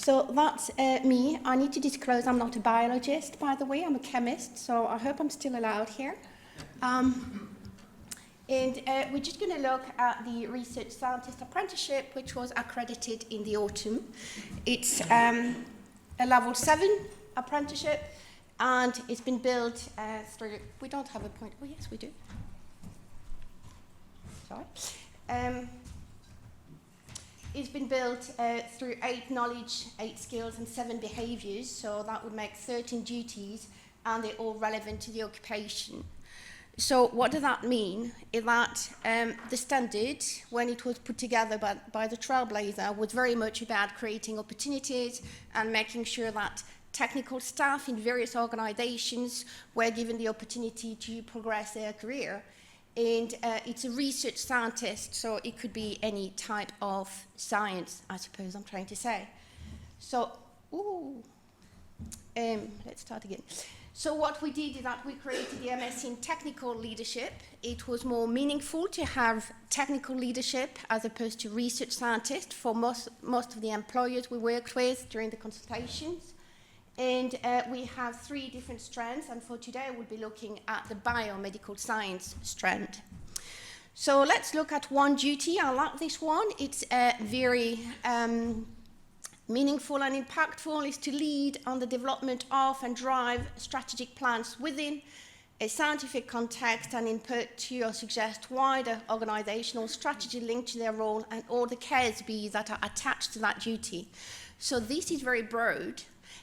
So that's me. I need to disclose I'm not a biologist, by the way. I'm a chemist, so I hope I'm still allowed here. And we're just going to look at the Research Scientist Apprenticeship, which was accredited in the autumn. It's a level 7 apprenticeship, and it's been built through, we don't have a point, oh yes we do. Sorry. It's been built through 8 knowledge, 8 skills, and 7 behaviours, so that would make 13 duties, and they're all relevant to the occupation. So what does that mean? Is that the standard, when it was put together by the Trailblazer, was very much about creating opportunities and making sure that technical staff in various organisations were given the opportunity to progress their career. And it's a research scientist, so it could be any type of science, I suppose I'm trying to say. So, let's start again. So what we did is that we created the MSc in Technical Leadership. It was more meaningful to have technical leadership as opposed to research scientist for most of the employers we worked with during the consultations. And we have 3 different strands, and for today we'll be looking at the biomedical science strand. So let's look at one duty. I like this one. It's very meaningful and impactful, is to lead on the development of and drive strategic plans within a scientific context and input to or suggest wider organisational strategy linked to their role and all the KSBs that are attached to that duty. So this is very broad,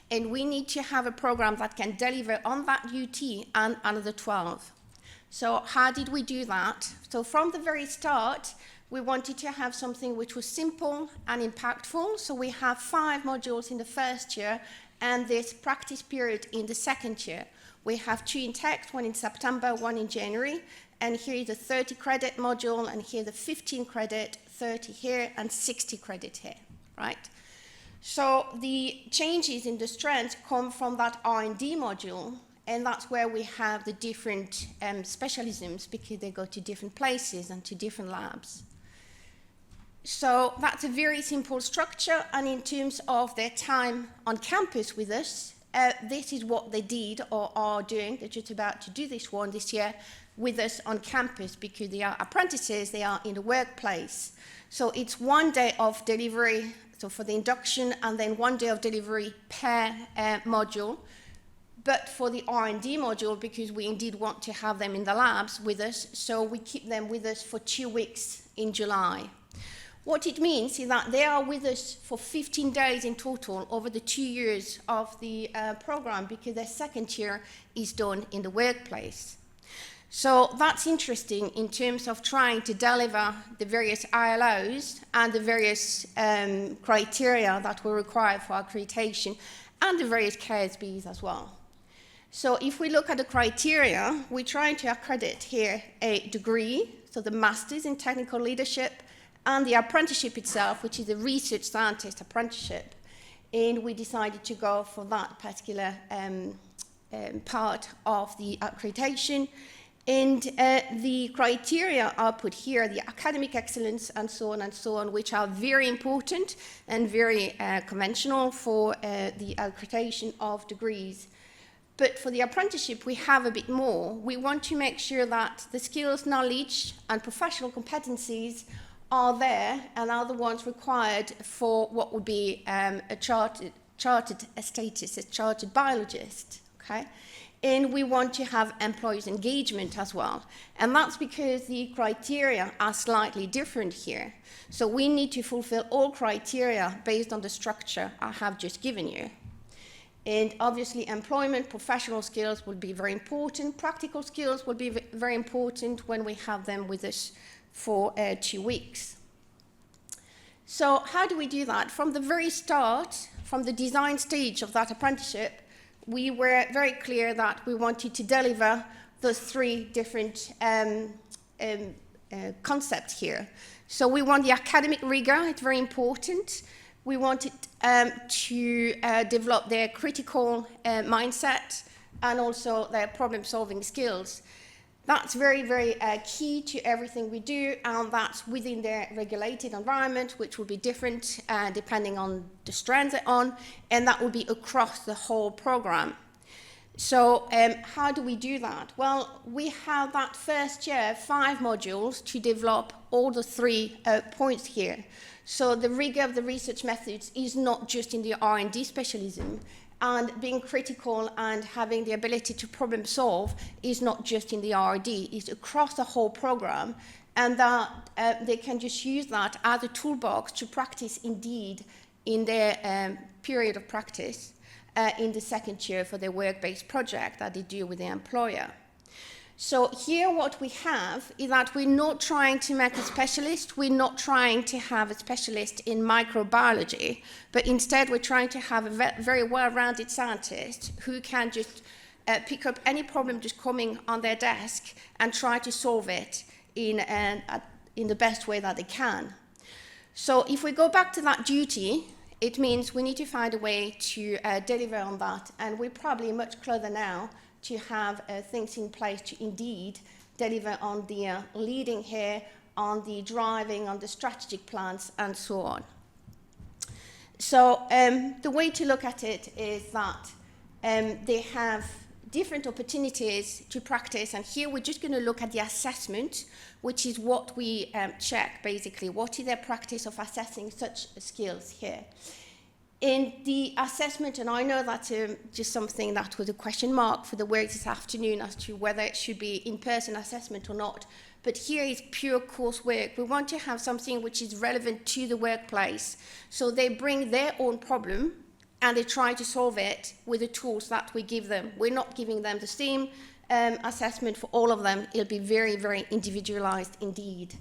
and we need to have a programme that can deliver on that duty and another 12. So how did we do that? So from the very start, we wanted to have something which was simple and impactful. So we have 5 modules in the first year and this practice period in the second year. We have 2 in text, 1 in September, 1 in January. And here is a 30 credit module, and here the 15 credit, 30 here, and 60 credit here, right? So the changes in the strands come from that R&D module, and that's where we have the different specialisms, because they go to different places and to different labs. So that's a very simple structure, and in terms of their time on campus with us, this is what they did or are doing. They're just about to do this one this year with us on campus, because they are apprentices, they are in the workplace. So it's 1 day of delivery, so for the induction, and then 1 day of delivery per module. But for the R&D module, because we indeed want to have them in the labs with us, so we keep them with us for 2 weeks in July. What it means is that they are with us for 15 days in total over the 2 years of the program, because their second year is done in the workplace. So that's interesting in terms of trying to deliver the various ILOs and the various criteria that were required for accreditation, and the various KSBs as well. So if we look at the criteria, we're trying to accredit here a degree, so the Masters in Technical Leadership, and the apprenticeship itself, which is a Research Scientist Apprenticeship. And we decided to go for that particular part of the accreditation. And the criteria are put here, the academic excellence and so on, which are very important and very conventional for the accreditation of degrees. But for the apprenticeship, we have a bit more. We want to make sure that the skills, knowledge, and professional competencies are there and are the ones required for what would be a chartered status, a chartered biologist, okay? And we want to have employees' engagement as well. And that's because the criteria are slightly different here. So we need to fulfill all criteria based on the structure I have just given you. And obviously employment, professional skills will be very important. Practical skills will be very important when we have them with us for 2 weeks. So how do we do that? From the very start, from the design stage of that apprenticeship, we were very clear that we wanted to deliver those 3 different concepts here. So we want the academic rigor, it's very important. We wanted to develop their critical mindset and also their problem-solving skills. That's very, very key to everything we do, and that's within the regulated environment, which will be different depending on the strands they're on, and that will be across the whole program. So how do we do that? Well, we have that first year 5 modules to develop all the 3 points here. So the rigor of the research methods is not just in the R&D specialism, and being critical and having the ability to problem solve is not just in the R&D, it's across the whole program, and that they can just use that as a toolbox to practice indeed in their period of practice in the second year for their work-based project that they do with the employer. So here what we have is that we're not trying to make a specialist, we're not trying to have a specialist in microbiology, but instead we're trying to have a very well-rounded scientist who can just pick up any problem just coming on their desk and try to solve it in the best way that they can. So if we go back to that duty, it means we need to find a way to deliver on that, and we're probably much closer now to have things in place to indeed deliver on the leading here, on the driving, on the strategic plans, and so on. So the way to look at it is that they have different opportunities to practice, and here we're just going to look at the assessment, which is what we check basically. What is their practice of assessing such skills here? In the assessment, and I know that's just something that was a question mark for the work this afternoon as to whether it should be in-person assessment or not, but here is pure coursework. We want to have something which is relevant to the workplace. So they bring their own problem and they try to solve it with the tools that we give them. We're not giving them the same assessment for all of them. It'll be very, very individualized indeed.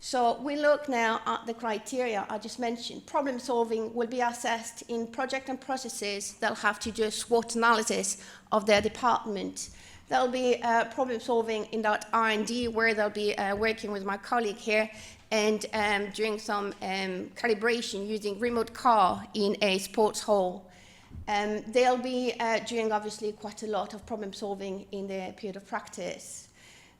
So we look now at the criteria I just mentioned. Problem solving will be assessed in project and processes. They'll have to do a SWOT analysis of their department. There'll be problem solving in that R&D where they'll be working with my colleague here and doing some calibration using remote car in a sports hall. They'll be doing obviously quite a lot of problem solving in their period of practice.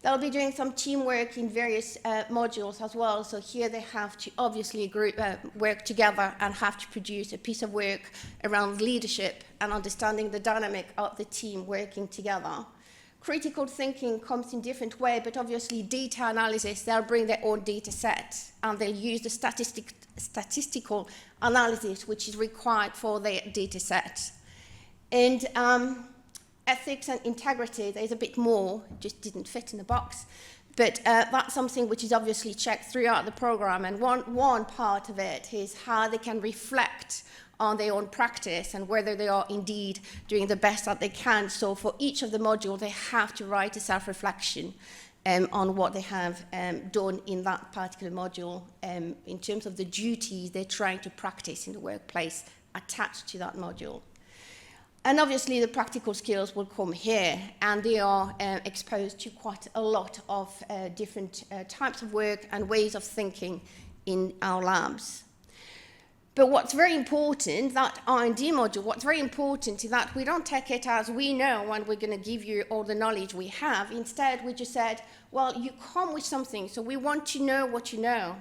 They'll be doing some teamwork in various modules as well. So here they have to obviously work together and have to produce a piece of work around leadership and understanding the dynamic of the team working together. Critical thinking comes in different way, but obviously data analysis, they'll bring their own data set and they'll use the statistical analysis which is required for their data set. And ethics and integrity, there's a bit more, just didn't fit in the box, but that's something which is obviously checked throughout the program, and one part of it is how they can reflect on their own practice and whether they are indeed doing the best that they can. So for each of the modules, they have to write a self-reflection on what they have done in that particular module in terms of the duties they're trying to practice in the workplace attached to that module. And obviously the practical skills will come here, and they are exposed to quite a lot of different types of work and ways of thinking in our labs. But what's very important, that R&D module, what's very important is that we don't take it as we know and we're going to give you all the knowledge we have. Instead, we just said, well, you come with something, so we want to know what you know.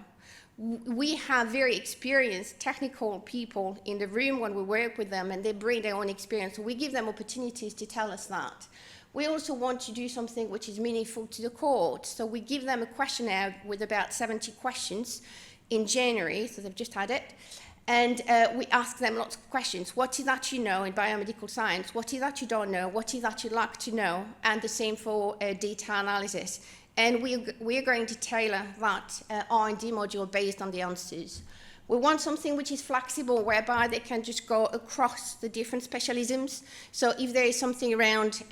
We have very experienced technical people in the room when we work with them, and they bring their own experience. So we give them opportunities to tell us that. We also want to do something which is meaningful to the court. So we give them a questionnaire with about 70 questions in January, so they've just had it. And we ask them lots of questions. What is that you know in biomedical science? What is that you don't know? What is that you'd like to know? And the same for data analysis. And we are going to tailor that R&D module based on the answers. We want something which is flexible, whereby they can just go across the different specialisms. So if there is something around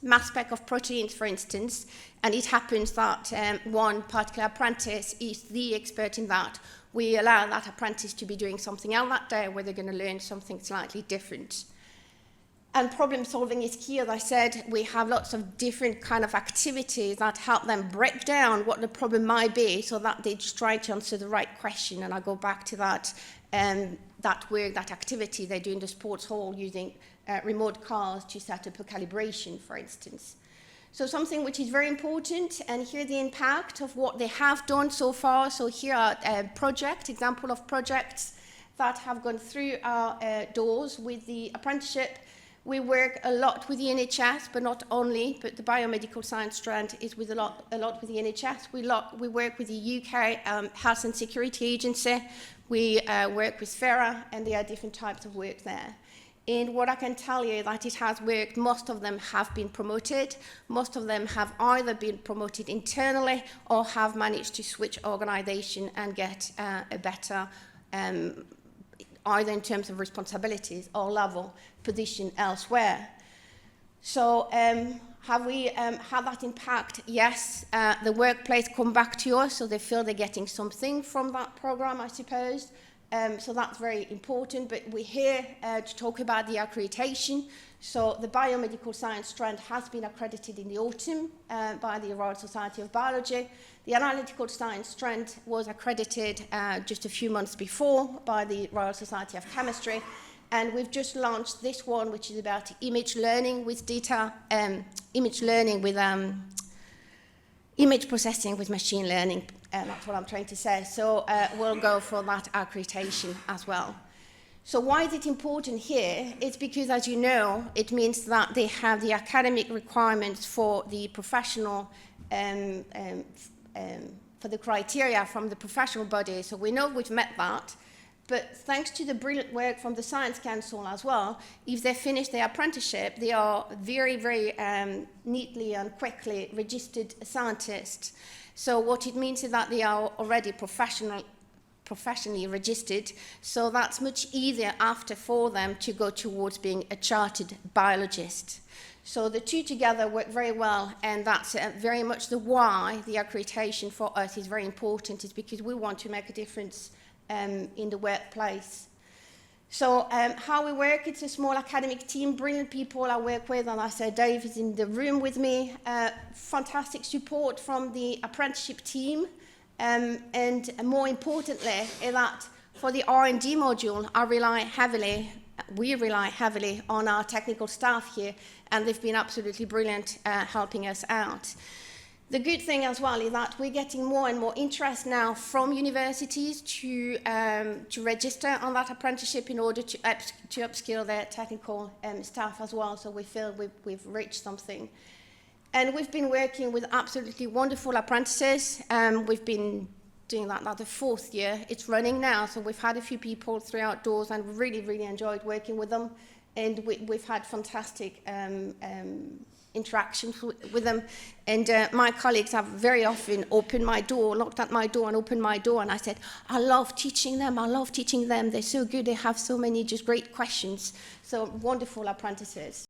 mass spec of proteins, for instance, and it happens that one particular apprentice is the expert in that, we allow that apprentice to be doing something else that day where they're going to learn something slightly different. And problem solving is key. As I said, we have lots of different kind of activities that help them break down what the problem might be so that they just try to answer the right question. And I go back to that, that work, that activity they do in the sports hall using remote cars to set up a calibration, for instance. So something which is very important, and here the impact of what they have done so far. So here are example of projects that have gone through our doors with the apprenticeship. We work a lot with the NHS, but not only, but the biomedical science strand is with a lot with the NHS. We work with the UK Health and Security Agency. We work with FERA, and there are different types of work there. And what I can tell you that it has worked, most of them have been promoted. Most of them have either been promoted internally or have managed to switch organisation and get a better, either in terms of responsibilities or level position elsewhere. So have we had that impact? Yes, the workplace come back to us, so they feel they're getting something from that programme, I suppose. So that's very important, but we're here to talk about the accreditation. So the biomedical science strand has been accredited in the autumn by the Royal Society of Biology. The analytical science strand was accredited just a few months before by the Royal Society of Chemistry. And we've just launched this one, which is about image learning with data, image processing with machine learning. That's what I'm trying to say. So we'll go for that accreditation as well. So why is it important here? It's because, as you know, it means that they have the academic requirements for the professional, for the criteria from the professional body. So we know we've met that. But thanks to the brilliant work from the Science Council as well, if they finish their apprenticeship, they are very, very neatly and quickly registered scientists. So what it means is that they are already professionally registered, so that's much easier after for them to go towards being a chartered biologist. So the two together work very well, and that's very much the why the accreditation for us is very important, is because we want to make a difference in the workplace. So how we work, it's a small academic team, brilliant people I work with, and I said Dave is in the room with me. Fantastic support from the apprenticeship team, and more importantly is that for the R&D module, we rely heavily on our technical staff here, and they've been absolutely brilliant helping us out. The good thing as well is that we're getting more and more interest now from universities to register on that apprenticeship in order to upskill their technical staff as well. So we feel we've reached something. And we've been working with absolutely wonderful apprentices. We've been doing that now the 4th year. It's running now, so we've had a few people throughout doors and really, really enjoyed working with them. And we've had fantastic interactions with them, and my colleagues have very often knocked at my door and opened my door, and I said, I love teaching them, they're so good, they have so many just great questions. So wonderful apprentices.